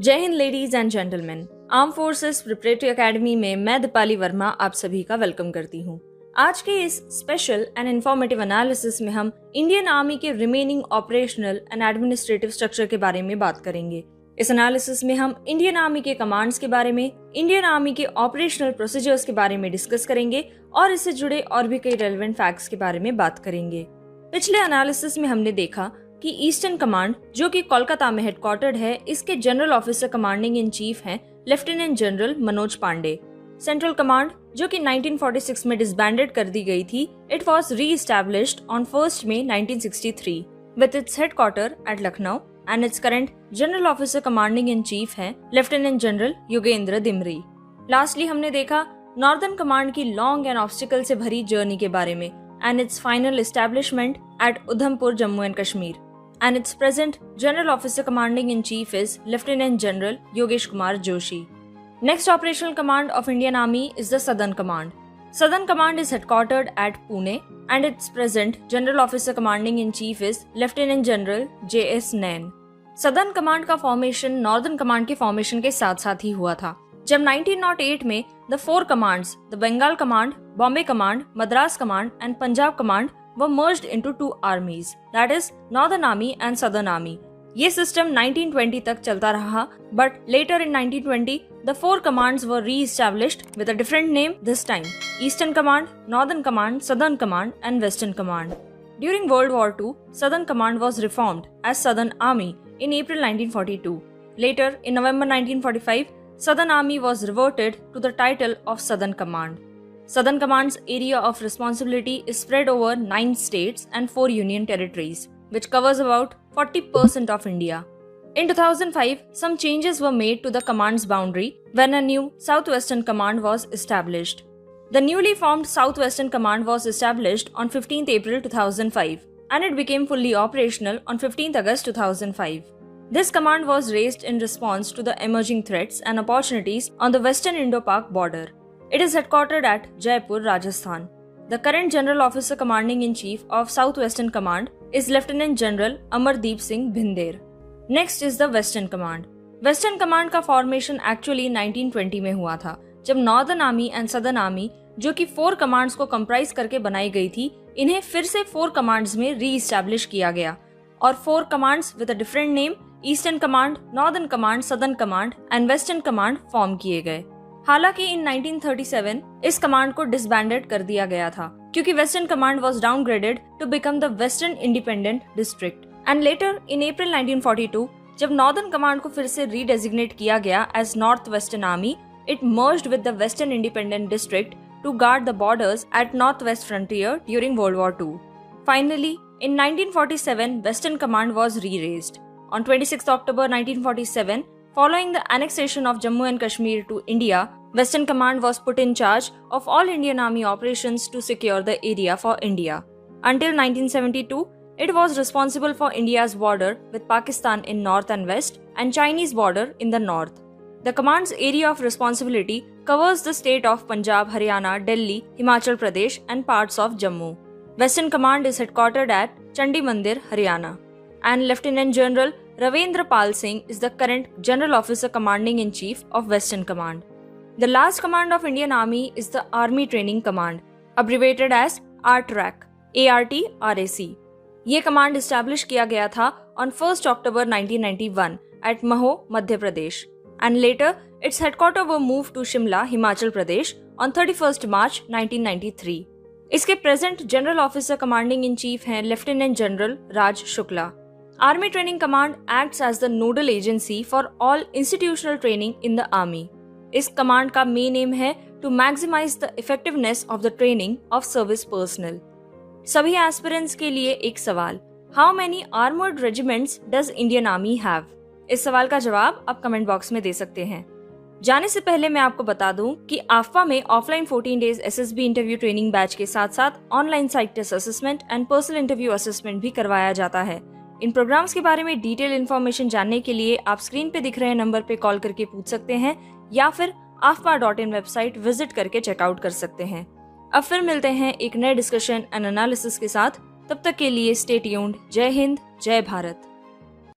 जय Hind ladies and gentleman. Arm forces preparatory academy में मैं दीपाली वर्मा आप सभी का वेलकम करती हूँ। आज के इस स्पेशल एंड इंफॉर्मेटिव एनालिसिस में हम इंडियन आर्मी के remaining operational and administrative structure के बारे में बात करेंगे। इस एनालिसिस में हम इंडियन आर्मी के कमांड्स के बारे में, इंडियन आर्मी के ऑपरेशनल प्रोसीजर्स के बारे में डिस्कस करेंगे और इससे जुड़े और भी कई रेलेवेंट फैक्ट्स के बारे में बात करेंगे। पिछले एनालिसिस में हमने देखा कि ईस्टर्न कमांड, जो कि कोलकाता में हेडक्वार्टर्ड है, इसके general officer commanding in chief हैं lieutenant general Manoj Pande. Central command, जो कि 1946 में डिसबैंडेड कर दी गई थी, it was re-established on 1 May 1963 with its headquarter at Lucknow and its current general officer commanding in chief हैं lieutenant general Yogendra Dimri. Lastly हमने देखा नॉर्दर्न कमांड की लॉन्ग एंड ऑब्स्टिकल से भरी जर्नी के बारे में and its final establishment eight Udhampur, Jammu and Kashmir. And its present General Officer Commanding in Chief is Lieutenant General Yogesh Kumar Joshi. Next operational command of Indian Army is the Southern Command. Southern Command is headquartered at Pune and its present General Officer Commanding in Chief is Lieutenant General J.S. Nain. Southern Command का formation Northern Command के formation के साथ साथ ही हुआ था, जब 1908 में the four commands, the Bengal Command, Bombay Command, Madras Command and Punjab Command were merged into two armies, that is Northern Army and Southern Army. ये सिस्टम 1920 तक चलता रहा, but later in 1920 the four commands were re-established with a different name this time: Eastern Command, Northern Command, Southern Command and Western Command. During World War II, Southern Command was reformed as Southern Army in April 1942. Later, in November 1945, Southern Army was reverted to the title of Southern Command. Southern Command's area of responsibility is spread over 9 states and 4 union territories, which covers about 40% of India. In 2005, some changes were made to the command's boundary when a new Southwestern Command was established. The newly formed Southwestern Command was established on 15th April 2005 and it became fully operational on 15th August 2005. This command was raised in response to the emerging threats and opportunities on the Western Indo-Pak border. It is headquartered at Jaipur, Rajasthan. The current General Officer Commanding in Chief of Southwestern Command is Lieutenant General Amardeep Singh Bhinder. Next is the Western Command. Western Command का formation actually 1920 में हुआ था, जब Northern Army and Southern Army, जो कि 4 commands को comprise करके बनाई गई थी, इन्हें फिर से 4 commands में re-establish किया गया और 4 commands with a different name, Eastern Command, Northern Command, Southern Command and Western Command form किए गए। हालांकि इन 1937 इस कमांड को डिसबैंडेड कर दिया गया था, क्योंकि western command was downgraded to become the western independent district. And later in April 1942, जब नॉर्दर्न कमांड को फिर से रीडेजिग्नेट किया गया as north western army, it merged with the western independent district to guard the borders at north west frontier during world war II. Finally, in 1947, Western Command was re-raised. On 26 October 1947, following the annexation of Jammu and Kashmir to India, Western Command was put in charge of all Indian Army operations to secure the area for India. Until 1972, it was responsible for India's border with Pakistan in north and west and Chinese border in the north. The command's area of responsibility covers the state of Punjab, Haryana, Delhi, Himachal Pradesh and parts of Jammu. Western Command is headquartered at Chandi Mandir, Haryana. And Lieutenant General Ravindra Pal Singh is the current General Officer Commanding in Chief of Western Command. The last command of Indian Army is the Army Training Command, abbreviated as ARTRAC, ARTRAC. ये command establish किया गया था on 1st October 1991 at Maho, Madhya Pradesh, and later its headquarters were moved to Shimla, Himachal Pradesh on 31st March 1993. इसके present general officer commanding in chief हैं lieutenant general Raj Shukla. Army Training Command acts as the nodal agency for all institutional training in the Army. इस command का main M है to maximize the effectiveness of the training of service personnel. सभी aspirants के लिए एक सवाल: How many armored regiments does Indian Army have? इस सवाल का जवाब आप कमेंट बॉक्स में दे सकते हैं। जाने से पहले मैं आपको बता दूं कि AFPA में offline 14 days SSB interview training batch के साथ साथ online site test assessment and personal interview assessment भी करवाया जाता है। इन प्रोग्राम्स के बारे में डिटेल इन्फॉर्मेशन जानने के लिए आप स्क्रीन पे दिख रहे नंबर पे कॉल करके पूछ सकते हैं या फिर afpa.in वेबसाइट विजिट करके चेकआउट कर सकते हैं। अब फिर मिलते हैं एक नए डिस्कशन एंड एनालिसिस के साथ। तब तक के लिए स्टे ट्यून्ड। जय हिंद, जय भारत।